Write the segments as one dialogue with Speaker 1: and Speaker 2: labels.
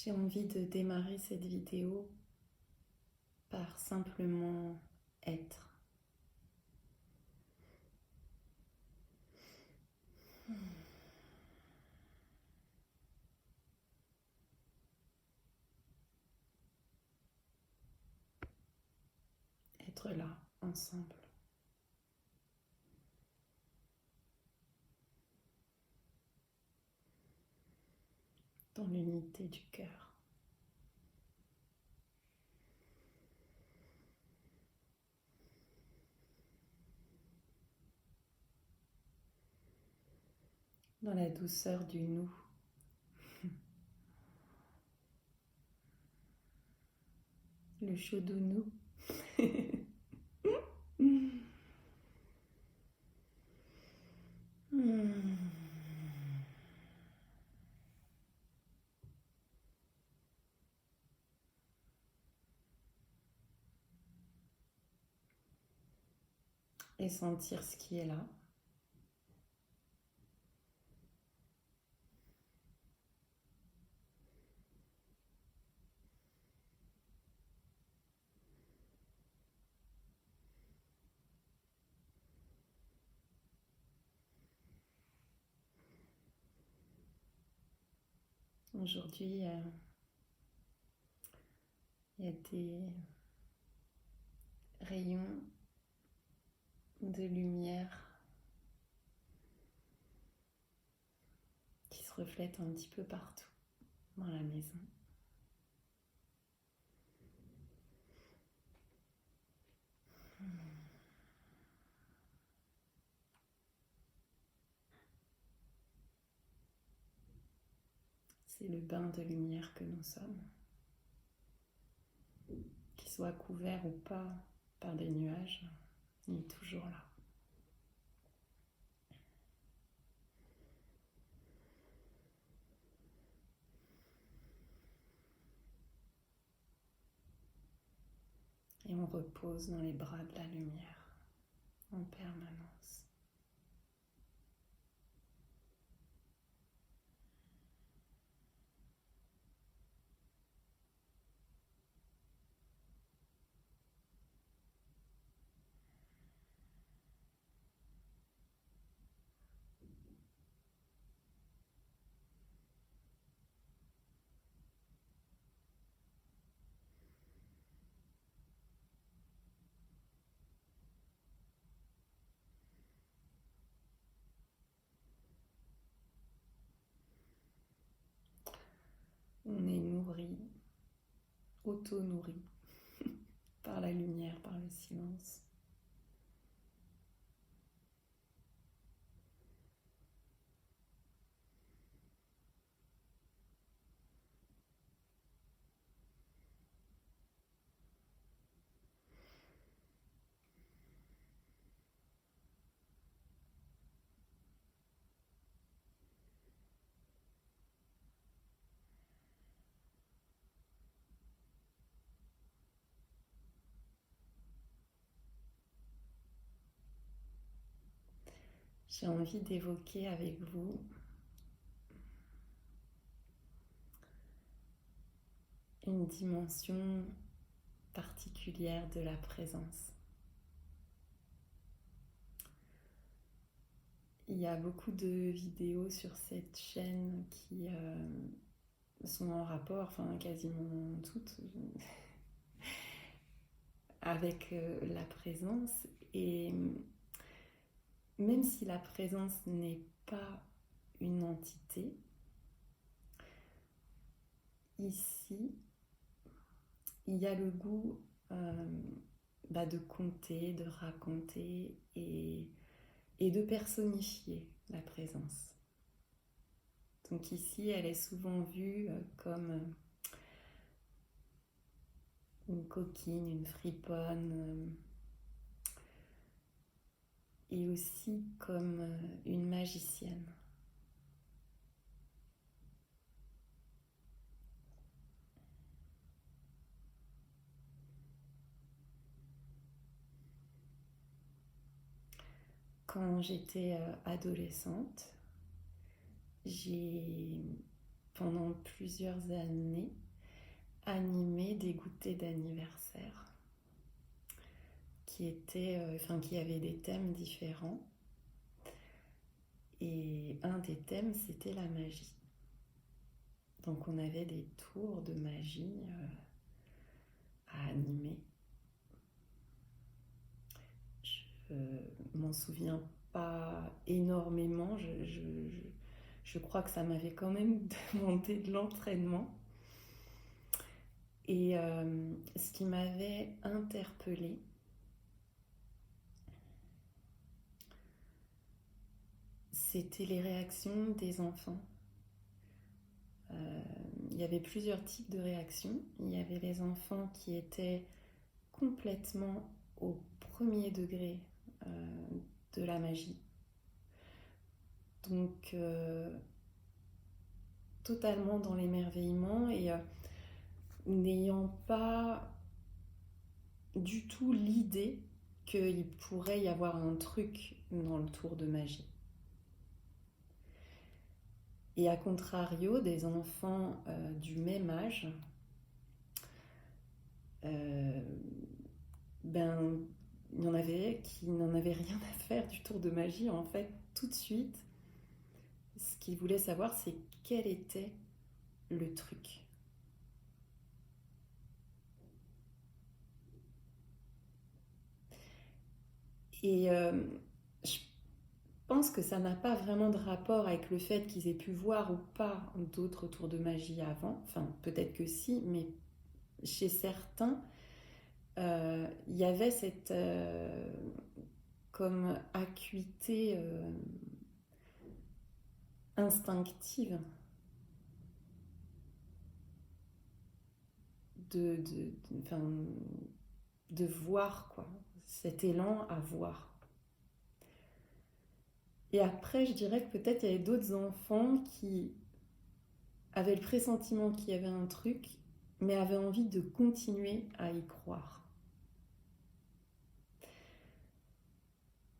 Speaker 1: J'ai envie de démarrer cette vidéo par simplement être. Être là, ensemble. Dans l'unité du cœur. Dans la douceur du nous. Le chaud de nous. Et sentir ce qui est là. Aujourd'hui, il y a des rayons de lumière qui se reflètent un petit peu partout dans la maison. C'est le bain de lumière que nous sommes. Qu'il soit couvert ou pas par des nuages, il est toujours là. Et on repose dans les bras de la lumière en permanence. On est nourri, auto-nourri par la lumière, par le silence. J'ai envie d'évoquer avec vous une dimension particulière de la présence. Il y a beaucoup de vidéos sur cette chaîne qui sont en rapport, enfin quasiment toutes, avec la présence. Et même si la présence n'est pas une entité, ici, il y a le goût de conter, de raconter et de personnifier la présence. Donc ici, elle est souvent vue comme une coquine, une friponne, et aussi comme une magicienne. Quand j'étais adolescente, j'ai pendant plusieurs années, animé des goûters d'anniversaire qui avaient des thèmes différents. Et un des thèmes, c'était la magie. Donc on avait des tours de magie à animer. Je m'en souviens pas énormément. Je crois que ça m'avait quand même demandé de l'entraînement. Et ce qui m'avait interpellée, c'était les réactions des enfants. Il y avait plusieurs types de réactions. Il y avait les enfants qui étaient complètement au premier degré de la magie. Donc, totalement dans l'émerveillement et n'ayant pas du tout l'idée qu'il pourrait y avoir un truc dans le tour de magie. Et à contrario, des enfants du même âge, il y en avait qui n'en avaient rien à faire du tour de magie. En fait, tout de suite, ce qu'ils voulaient savoir, c'est quel était le truc. Et je pense que ça n'a pas vraiment de rapport avec le fait qu'ils aient pu voir ou pas d'autres tours de magie avant. Enfin, peut-être que si, mais chez certains, il y avait cette comme acuité instinctive de voir, quoi, cet élan à voir. Et après, je dirais que peut-être il y avait d'autres enfants qui avaient le pressentiment qu'il y avait un truc, mais avaient envie de continuer à y croire.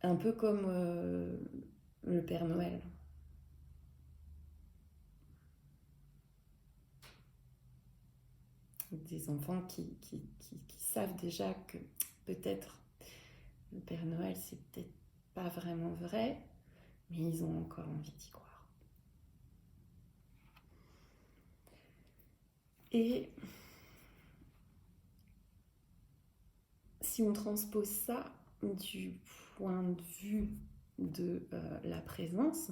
Speaker 1: Un peu comme le Père Noël. Des enfants qui savent déjà que peut-être le Père Noël, c'est peut-être pas vraiment vrai, mais ils ont encore envie d'y croire. Et si on transpose ça du point de vue de la présence,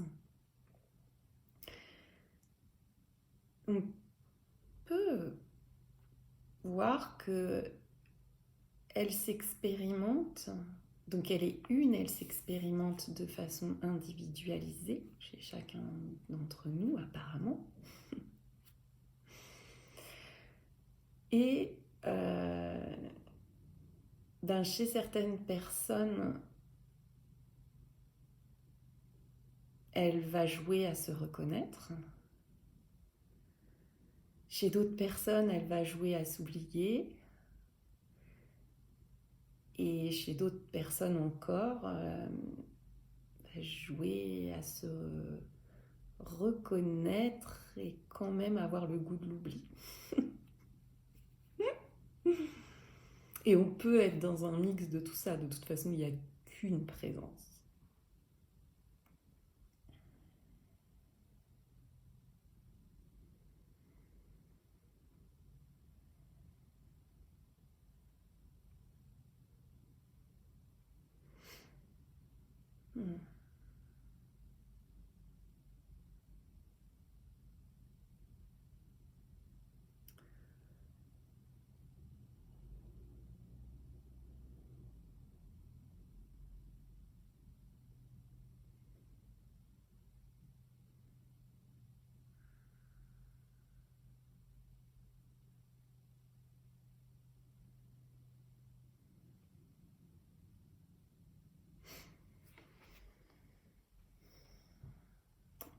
Speaker 1: on peut voir que elle s'expérimente, donc elle est une, elle s'expérimente de façon individualisée chez chacun d'entre nous apparemment. Et chez certaines personnes, elle va jouer à se reconnaître. Chez d'autres personnes, elle va jouer à s'oublier. Et chez d'autres personnes encore, jouer à se reconnaître et quand même avoir le goût de l'oubli. Et on peut être dans un mix de tout ça. De toute façon, il n'y a qu'une présence.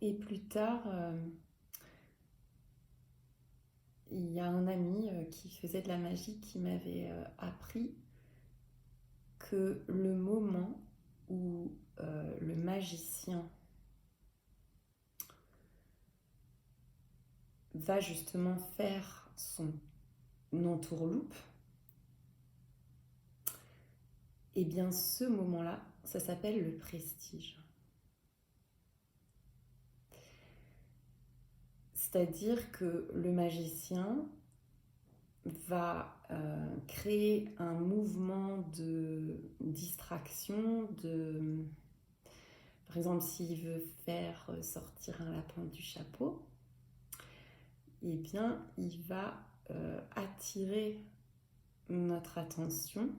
Speaker 1: Et plus tard, il y a un ami qui faisait de la magie qui m'avait appris que le moment où le magicien va justement faire son entourloupe, et bien ce moment-là, ça s'appelle le prestige. C'est-à-dire que le magicien va créer un mouvement de distraction, par exemple, s'il veut faire sortir un lapin du chapeau, eh bien, il va attirer notre attention,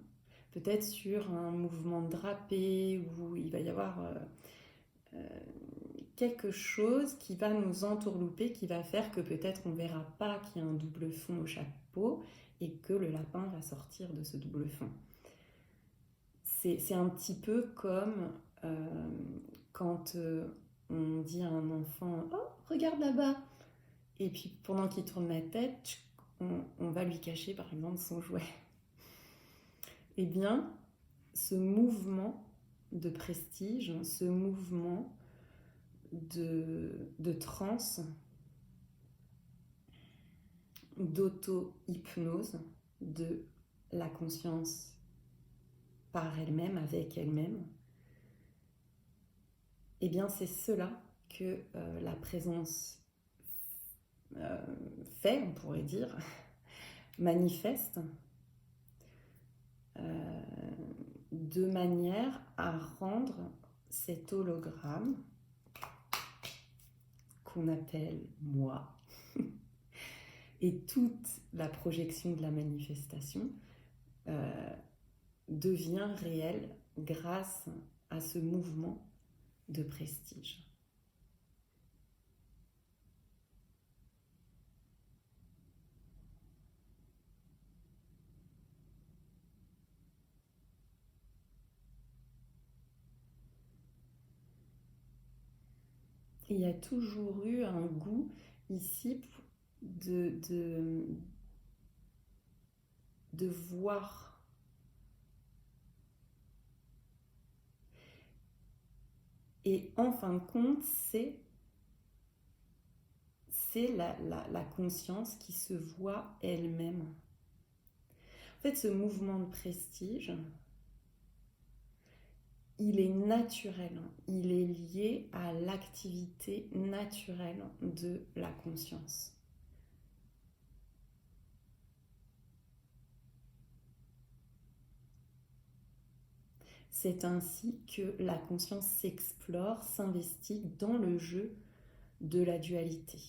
Speaker 1: peut-être sur un mouvement de drapé où il va y avoir quelque chose qui va nous entourlouper, qui va faire que peut-être on ne verra pas qu'il y a un double fond au chapeau et que le lapin va sortir de ce double fond. C'est un petit peu comme quand on dit à un enfant « Oh, regarde là-bas !» Et puis pendant qu'il tourne la tête, on va lui cacher par exemple son jouet. Eh bien, ce mouvement de prestige, ce mouvement de transe, d'auto-hypnose de la conscience par elle-même, avec elle-même, eh bien c'est cela que la présence fait, on pourrait dire, manifeste, de manière à rendre cet hologramme qu'on appelle moi et toute la projection de la manifestation devient réelle grâce à ce mouvement de prestige. Et il y a toujours eu un goût ici de voir. Et en fin de compte, c'est la conscience qui se voit elle-même. En fait, ce mouvement de prestige, il est naturel, il est lié à l'activité naturelle de la conscience. C'est ainsi que la conscience s'explore, s'investit dans le jeu de la dualité,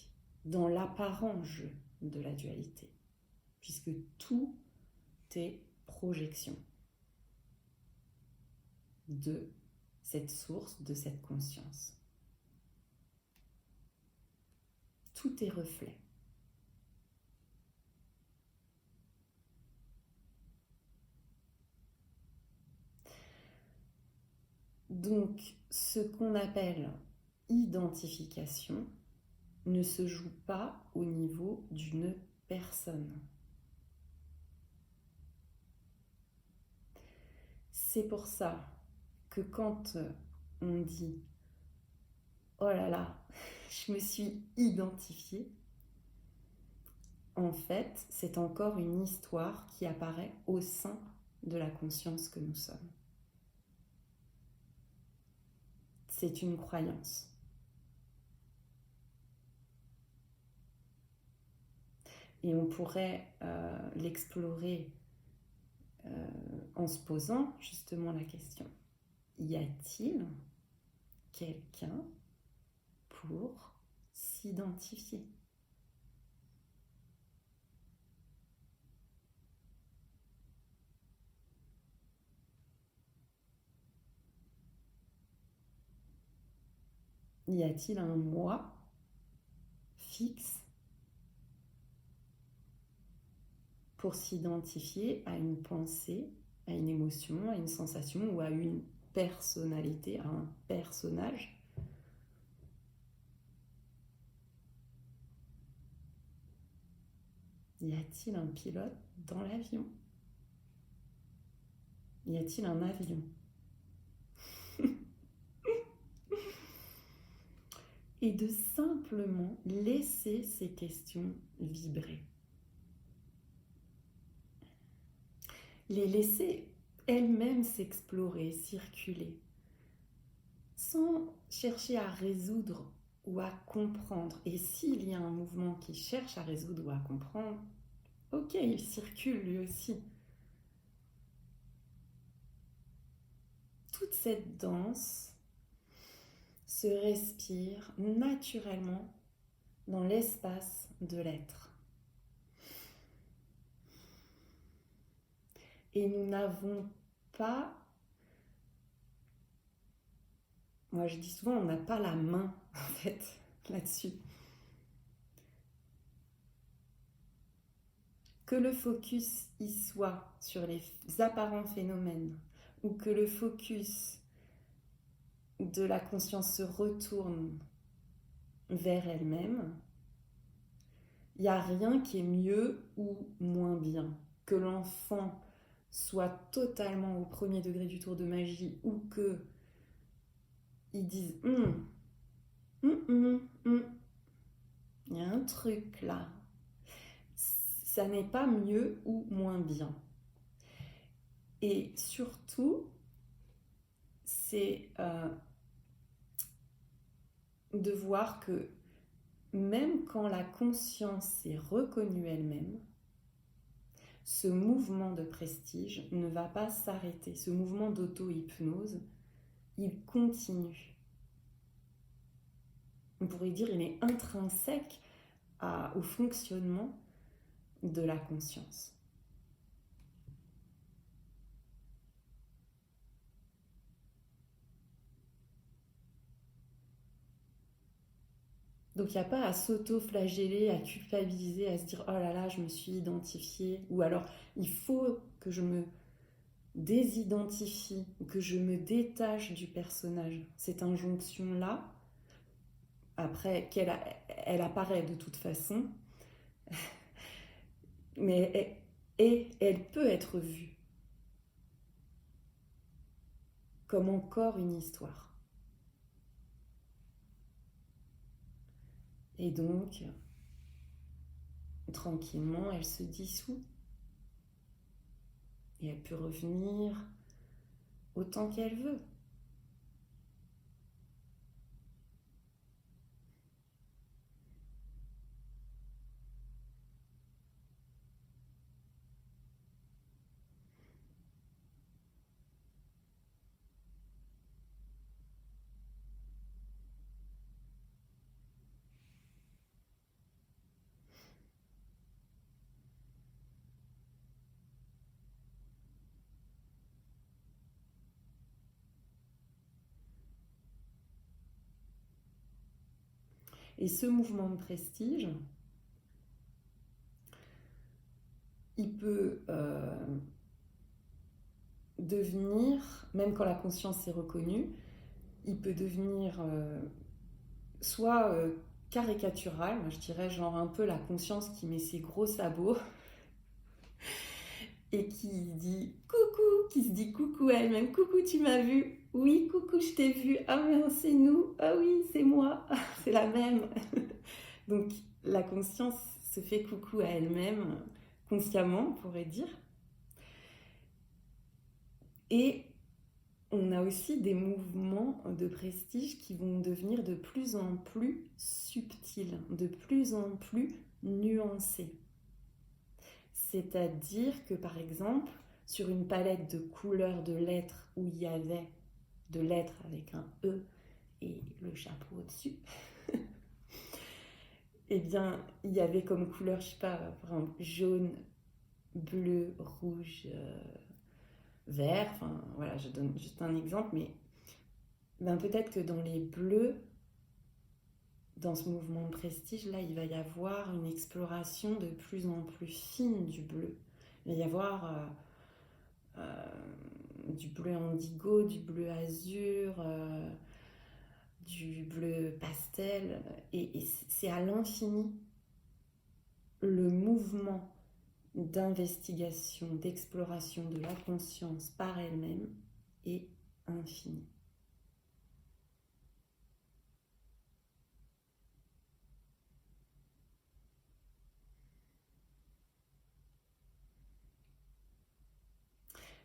Speaker 1: dans l'apparent jeu de la dualité, puisque tout est projection de cette source, de cette conscience. Tout est reflet. Donc, ce qu'on appelle identification ne se joue pas au niveau d'une personne. C'est pour ça que quand on dit « Oh là là, je me suis identifiée », en fait, c'est encore une histoire qui apparaît au sein de la conscience que nous sommes. C'est une croyance. Et on pourrait l'explorer en se posant justement la question, y a-t-il quelqu'un pour s'identifier ? Y a-t-il un moi fixe pour s'identifier à une pensée, à une émotion, à une sensation ou à une personnalité, à un personnage ? Y a-t-il un pilote dans l'avion ? Y a-t-il un avion ? et de simplement laisser ces questions vibrer. Les laisser elles-mêmes s'explorer, circuler, sans chercher à résoudre ou à comprendre. Et s'il y a un mouvement qui cherche à résoudre ou à comprendre, ok, il circule lui aussi. Toute cette danse se respire naturellement dans l'espace de l'être. Et nous n'avons pas, moi je dis souvent, on n'a pas la main en fait là-dessus. Que le focus y soit sur les apparents phénomènes ou que le focus de la conscience se retourne vers elle-même, il n'y a rien qui est mieux ou moins bien. Que l'enfant soit totalement au premier degré du tour de magie ou que ils disent il y a un truc là. Ça n'est pas mieux ou moins bien. Et surtout, c'est de voir que même quand la conscience est reconnue elle-même, ce mouvement de prestige ne va pas s'arrêter. Ce mouvement d'auto-hypnose, il continue. On pourrait dire qu'il est intrinsèque au fonctionnement de la conscience. Donc il n'y a pas à s'auto-flageller, à culpabiliser, à se dire « Oh là là, je me suis identifiée » ou alors « Il faut que je me désidentifie, que je me détache du personnage. » Cette injonction-là, après, elle apparaît de toute façon, mais elle peut être vue comme encore une histoire. Et donc, tranquillement, elle se dissout. Et elle peut revenir autant qu'elle veut. Et ce mouvement de prestige, il peut devenir, même quand la conscience est reconnue, il peut devenir soit caricatural, moi je dirais genre un peu la conscience qui met ses gros sabots et qui se dit coucou à elle-même, coucou tu m'as vu, oui coucou je t'ai vu, ah mais c'est nous, ah oui c'est moi, c'est la même. Donc la conscience se fait coucou à elle-même, consciemment on pourrait dire. Et on a aussi des mouvements de prestige qui vont devenir de plus en plus subtils, de plus en plus nuancés. C'est-à-dire que par exemple, sur une palette de couleurs de lettres où il y avait de lettres avec un E et le chapeau au-dessus, eh bien, il y avait comme couleur, je sais pas, par exemple, jaune, bleu, rouge, vert, enfin voilà, je donne juste un exemple, mais ben, peut-être que dans les bleus, dans ce mouvement de prestige, là, il va y avoir une exploration de plus en plus fine du bleu. Il va y avoir du bleu indigo, du bleu azur, du bleu pastel, et c'est à l'infini. Le mouvement d'investigation, d'exploration de la conscience par elle-même est infini.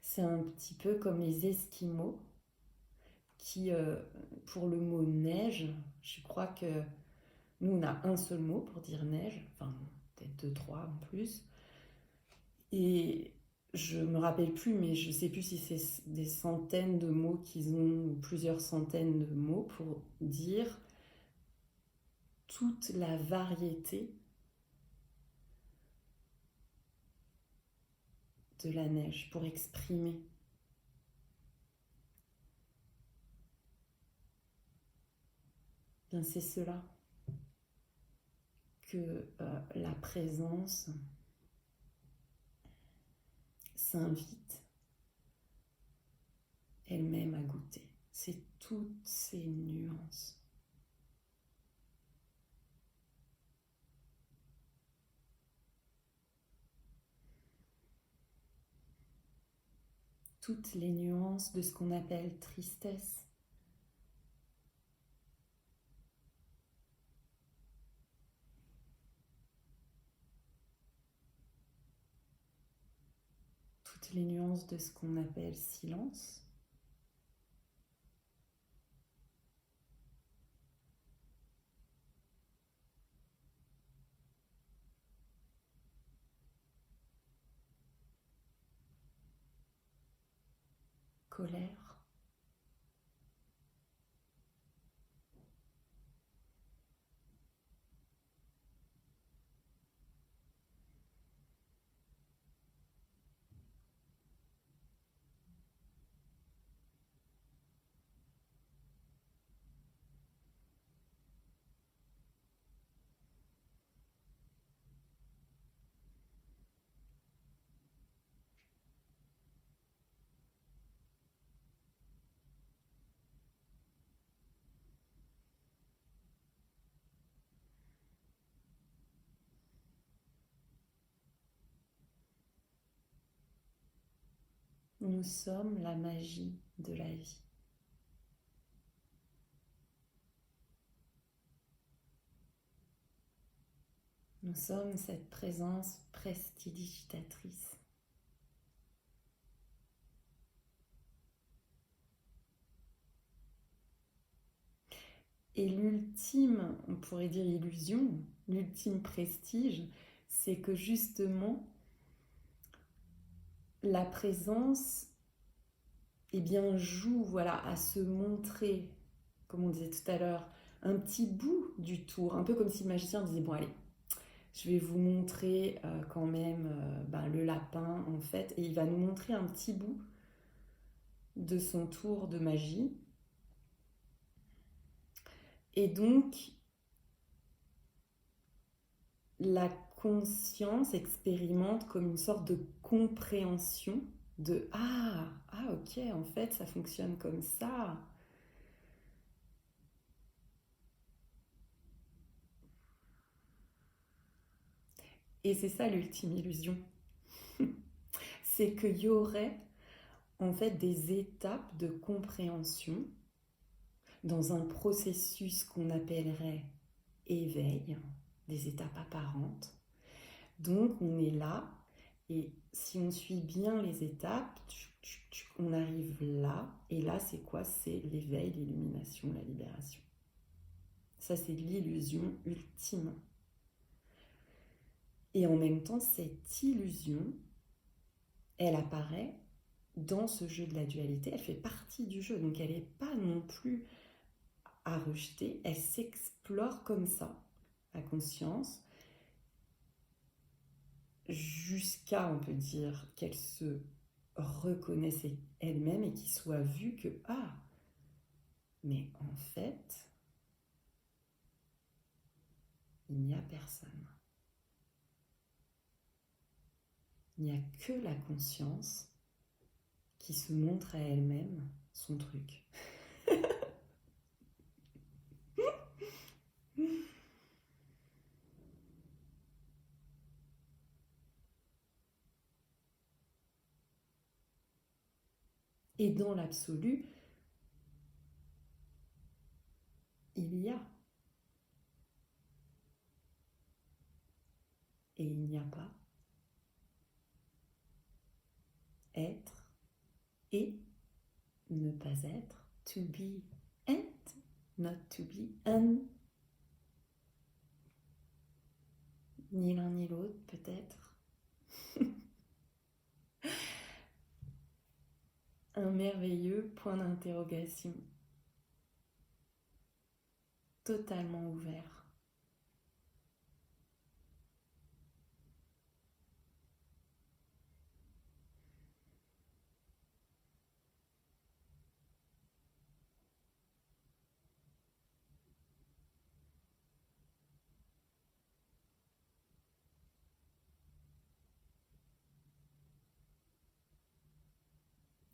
Speaker 1: C'est un petit peu comme les Esquimaux qui, pour le mot neige, je crois que nous on a un seul mot pour dire neige, enfin peut-être deux, trois en plus. Et je me rappelle plus, mais je sais plus si c'est des centaines de mots qu'ils ont, ou plusieurs centaines de mots pour dire toute la variété de la neige, pour exprimer. Bien, c'est cela que la présence s'invite elle-même à goûter. C'est toutes ces nuances. Toutes les nuances de ce qu'on appelle tristesse. Toutes les nuances de ce qu'on appelle silence. Colère. Nous sommes la magie de la vie. Nous sommes cette présence prestidigitatrice. Et l'ultime, on pourrait dire illusion, l'ultime prestige, c'est que justement, la présence eh bien, joue voilà, à se montrer, comme on disait tout à l'heure, un petit bout du tour, un peu comme si le magicien disait, bon allez, je vais vous montrer quand même le lapin en fait, et il va nous montrer un petit bout de son tour de magie. Et donc, la conscience expérimente comme une sorte de compréhension de ah ok, en fait ça fonctionne comme ça. Et c'est ça l'ultime illusion. C'est qu'il y aurait en fait des étapes de compréhension dans un processus qu'on appellerait éveil, des étapes apparentes. Donc on est là et si on suit bien les étapes, on arrive là et là c'est quoi? C'est l'éveil, l'illumination, la libération. Ça c'est l'illusion ultime. Et en même temps cette illusion, elle apparaît dans ce jeu de la dualité, elle fait partie du jeu, donc elle n'est pas non plus à rejeter, elle s'explore comme ça, la conscience, jusqu'à, on peut dire, qu'elle se reconnaisse elle-même et qu'il soit vu que, mais en fait, il n'y a personne. Il n'y a que la conscience qui se montre à elle-même son truc. Et dans l'absolu, il y a. Et il n'y a pas. Être et ne pas être, to be and not to be un, ni l'un ni l'autre peut-être. Un merveilleux point d'interrogation, totalement ouvert.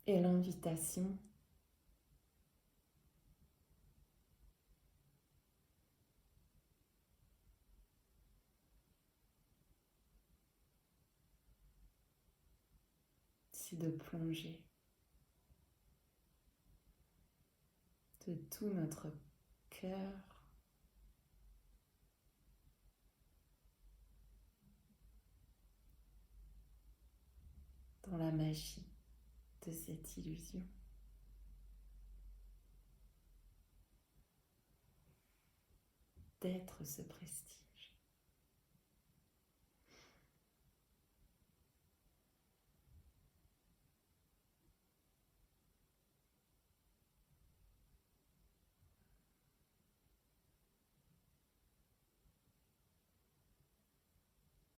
Speaker 1: Et l'invitation, c'est de plonger de tout notre cœur dans la magie de cette illusion. D'être ce prestige.